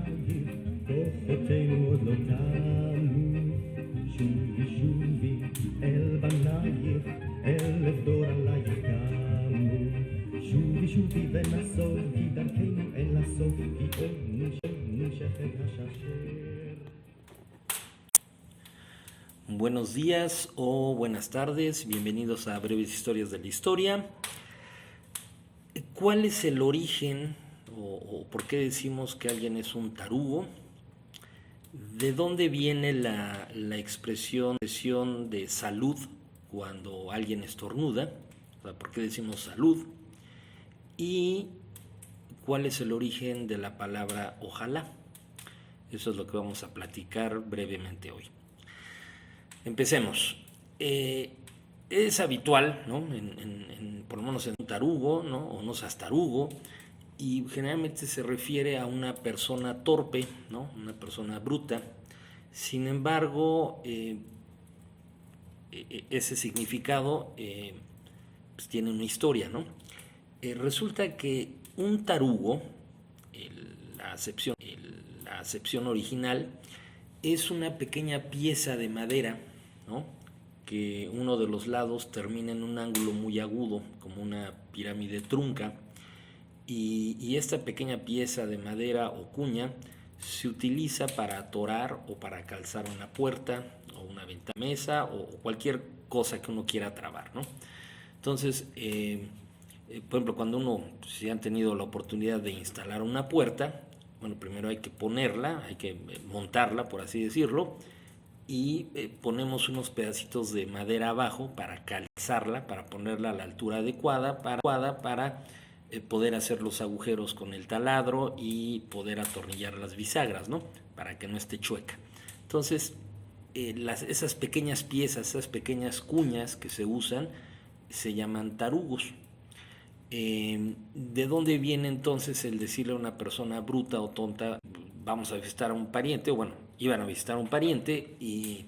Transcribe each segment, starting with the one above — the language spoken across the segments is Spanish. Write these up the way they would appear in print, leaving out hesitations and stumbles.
בנגב, כוחותינו עוד לא תמו. שובי שובי אל בנייך, 1000 דור עלייך קמו. שובי שובי ונסוף, כי דרכנו אין לסוף, כי עוד נמשכת השרשר. Buenos días o buenas tardes, bienvenidos a Breves Historias de la Historia. ¿Cuál es el origen o por qué decimos que alguien es un tarugo? ¿De dónde viene la expresión de salud cuando alguien estornuda? O sea, ¿por qué decimos salud? ¿Y cuál es el origen de la palabra ojalá? Eso es lo que vamos a platicar brevemente hoy. Empecemos. Es habitual, ¿no? Por lo menos en un tarugo, ¿no? O no seas tarugo, y generalmente se refiere a una persona torpe, ¿no? Una persona bruta. Sin embargo, ese significado pues tiene una historia, ¿no? Resulta que un tarugo, la acepción original, es una pequeña pieza de madera, ¿no? Que uno de los lados termina en un ángulo muy agudo, como una pirámide trunca, y esta pequeña pieza de madera o cuña se utiliza para atorar o para calzar una puerta o una ventanamesa o cualquier cosa que uno quiera trabar, ¿no? Entonces, por ejemplo, cuando uno, si han tenido la oportunidad de instalar una puerta, bueno, primero hay que ponerla, hay que montarla, por así decirlo, y ponemos unos pedacitos de madera abajo para calzarla, para ponerla a la altura adecuada, para poder hacer los agujeros con el taladro y poder atornillar las bisagras, ¿no? Para que no esté chueca. Entonces, esas pequeñas piezas, esas pequeñas cuñas que se usan, se llaman tarugos. ¿De dónde viene entonces el decirle a una persona bruta o tonta, vamos a visitar a un pariente? O bueno, iban a visitar a un pariente y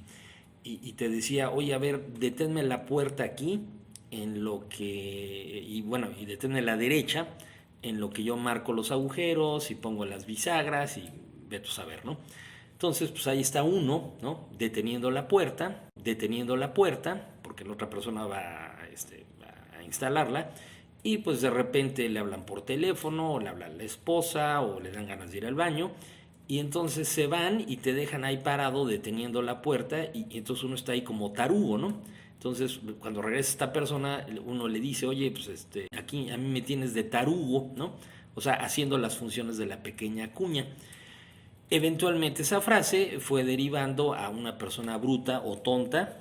te decía, oye, a ver, deténme la puerta aquí, en lo que, y deténme la derecha, en lo que yo marco los agujeros y pongo las bisagras y vete a saber, ¿no? Entonces, pues ahí está uno, ¿no? Deteniendo la puerta, porque la otra persona va a instalarla. Y pues de repente le hablan por teléfono, o le habla la esposa, o le dan ganas de ir al baño, y entonces se van y te dejan ahí parado deteniendo la puerta, y entonces uno está ahí como tarugo, ¿no? Entonces cuando regresa esta persona, uno le dice, oye, pues aquí a mí me tienes de tarugo, ¿no? O sea, haciendo las funciones de la pequeña cuña. Eventualmente esa frase fue derivando a una persona bruta o tonta,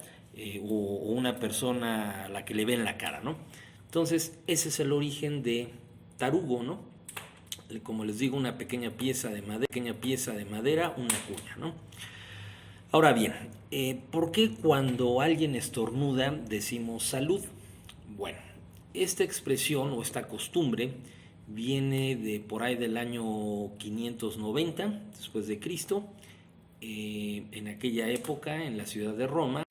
o una persona a la que le ven la cara, ¿no? Entonces, ese es el origen de tarugo, ¿no? Como les digo, una pequeña pieza de madera, una cuña, ¿no? Ahora bien, ¿por qué cuando alguien estornuda decimos salud? Bueno, esta expresión o esta costumbre viene de por ahí del año 590 después de Cristo. En aquella época en la ciudad de Roma,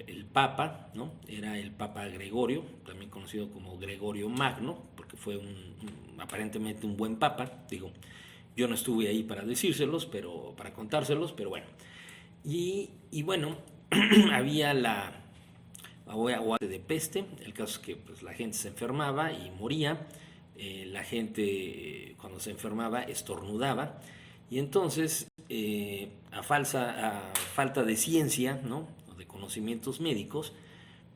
el Papa, ¿no? Era el Papa Gregorio, también conocido como Gregorio Magno, porque fue aparentemente un buen papa. Digo, yo no estuve ahí para decírselos, para contárselos, pero bueno. Y bueno, había la de peste. El caso es que pues, la gente se enfermaba y moría. La gente cuando se enfermaba estornudaba, y entonces a falta de ciencia, ¿no? O de conocimientos médicos,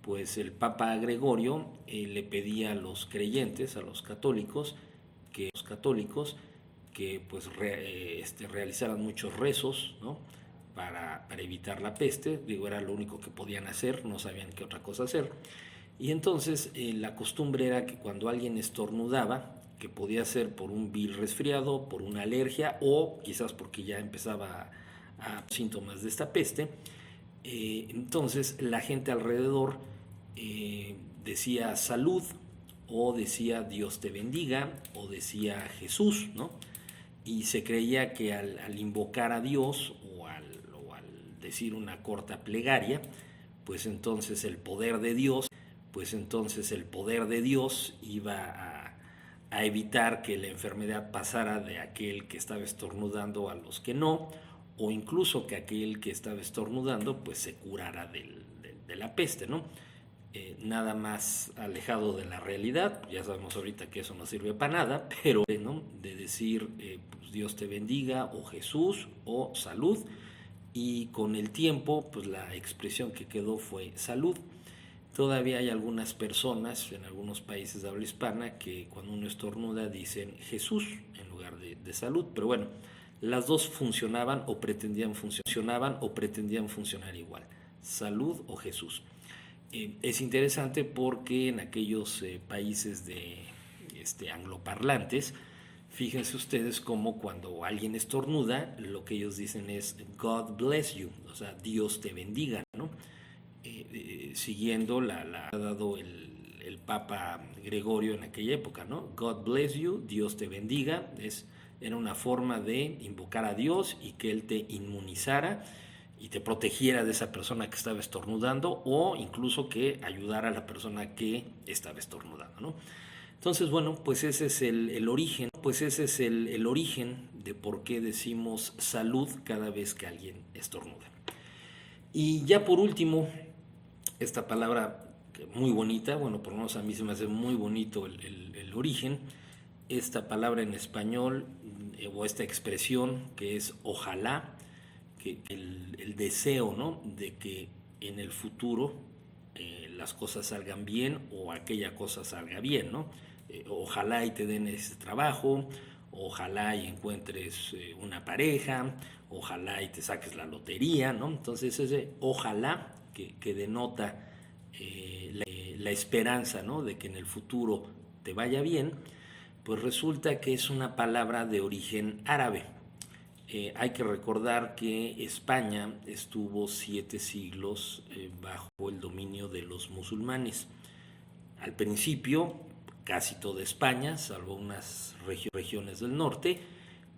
pues el Papa Gregorio le pedía a los creyentes, a los católicos, que pues realizaran muchos rezos, ¿no? Para evitar la peste. Digo, era lo único que podían hacer, no sabían qué otra cosa hacer. Y entonces la costumbre era que cuando alguien estornudaba, que podía ser por un vil resfriado, por una alergia o quizás porque ya empezaba a síntomas de esta peste, entonces la gente alrededor decía salud, o decía Dios te bendiga, o decía Jesús, ¿no? Y se creía que al invocar a Dios o al decir una corta plegaria, pues entonces el poder de Dios iba a evitar que la enfermedad pasara de aquel que estaba estornudando a los que no, o incluso que aquel que estaba estornudando pues se curara de la peste, ¿no? Nada más alejado de la realidad. Ya sabemos ahorita que eso no sirve para nada, pero ¿no? De decir pues Dios te bendiga, o Jesús, o salud, y con el tiempo pues la expresión que quedó fue salud. Todavía hay algunas personas en algunos países de habla hispana que cuando uno estornuda dicen Jesús en lugar de salud, pero bueno, las dos funcionaban o pretendían funcionar igual, salud o Jesús. Es interesante porque en aquellos países de angloparlantes, fíjense ustedes cómo cuando alguien estornuda, lo que ellos dicen es God bless you, o sea, Dios te bendiga, ¿no? Siguiendo ha dado el Papa Gregorio en aquella época, ¿no? God bless you, Dios te bendiga, era una forma de invocar a Dios y que Él te inmunizara y te protegiera de esa persona que estaba estornudando, o incluso que ayudara a la persona que estaba estornudando, ¿no? Entonces, bueno, pues ese es el origen, de por qué decimos salud cada vez que alguien estornuda. Y ya por último, esta palabra muy bonita, bueno, por lo menos a mí se me hace muy bonito el origen, esta palabra en español, o esta expresión que es ojalá, que el deseo, ¿no? De que en el futuro las cosas salgan bien, o aquella cosa salga bien, ¿no? Ojalá y te den ese trabajo, ojalá y encuentres una pareja, ojalá y te saques la lotería, ¿no? Entonces ese ojalá que denota la esperanza, ¿no? De que en el futuro te vaya bien, pues resulta que es una palabra de origen árabe. Hay que recordar que España estuvo 7 siglos bajo el dominio de los musulmanes. Al principio, casi toda España, salvo unas regiones del norte,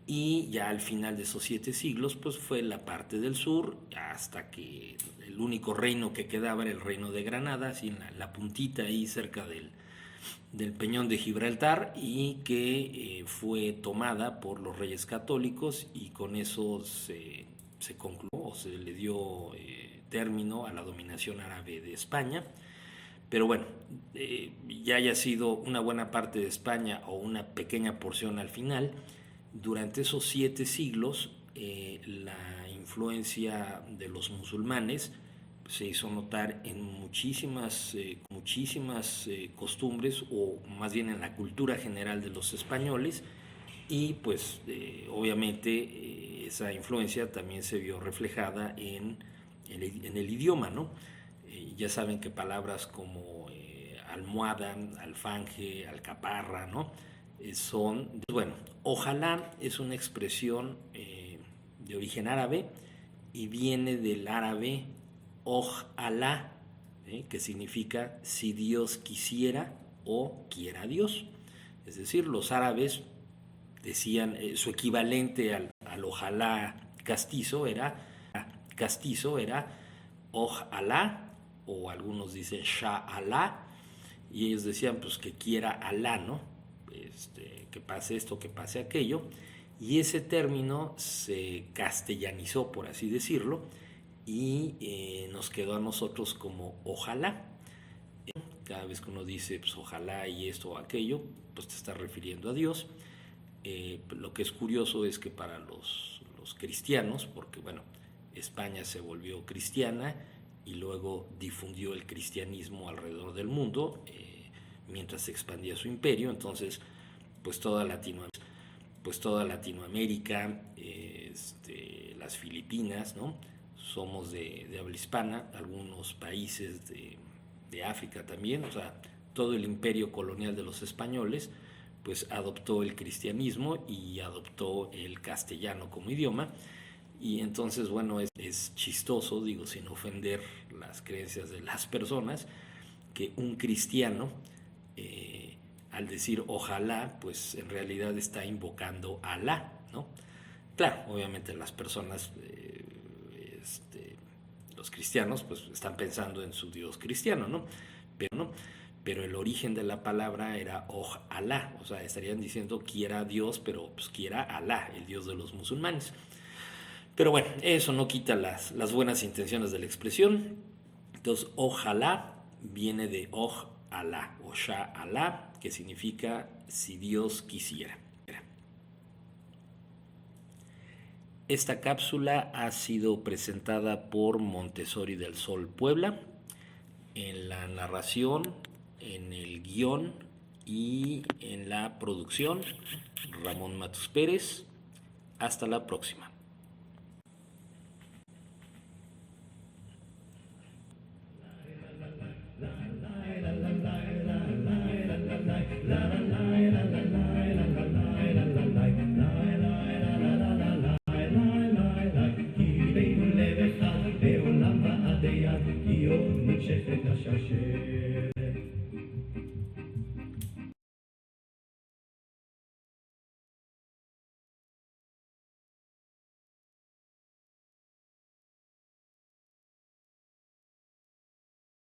y ya al final de esos 7 siglos, pues fue la parte del sur, hasta que el único reino que quedaba era el reino de Granada, así en la puntita ahí cerca del Peñón de Gibraltar, y que fue tomada por los Reyes Católicos, y con eso se concluyó, o se le dio término a la dominación árabe de España. Pero bueno, ya haya sido una buena parte de España o una pequeña porción al final, durante esos 7 siglos la influencia de los musulmanes se hizo notar en muchísimas costumbres, o más bien en la cultura general de los españoles, y pues obviamente esa influencia también se vio reflejada en el idioma, ¿no? Ya saben que palabras como almohada, alfanje, alcaparra, ¿no? Son, bueno, ojalá es una expresión de origen árabe, y viene del árabe ojalá, que significa si Dios quisiera o quiera Dios. Es decir, los árabes decían, su equivalente al ojalá castizo era ojalá, o algunos dicen sha'Allah, y ellos decían pues que quiera Alá, ¿no? Que pase esto, que pase aquello, y ese término se castellanizó, por así decirlo, y nos quedó a nosotros como ojalá. Cada vez que uno dice pues ojalá y esto o aquello, pues te está refiriendo a Dios. Lo que es curioso es que para los cristianos, porque bueno, España se volvió cristiana y luego difundió el cristianismo alrededor del mundo mientras se expandía su imperio, entonces pues toda Latinoamérica, las Filipinas, ¿no? Somos de habla hispana, algunos países de África también, o sea, todo el imperio colonial de los españoles pues adoptó el cristianismo y adoptó el castellano como idioma. Y entonces, bueno, es chistoso, digo, sin ofender las creencias de las personas, que un cristiano, al decir ojalá, pues en realidad está invocando a Alá, ¿no? Claro, obviamente las personas, los cristianos, pues están pensando en su Dios cristiano, ¿no? pero el origen de la palabra era Oj Alá, o sea, estarían diciendo quiera Dios, pero pues quiera Alá, el Dios de los musulmanes. Pero bueno, eso no quita las buenas intenciones de la expresión. Entonces, ojalá viene de Oj Alá o Sha Alá, que significa si Dios quisiera. Esta cápsula ha sido presentada por Montessori del Sol Puebla, en la narración, en el guión y en la producción, Ramón Matus Pérez. Hasta la próxima. כי עוד נמשכת השרשרת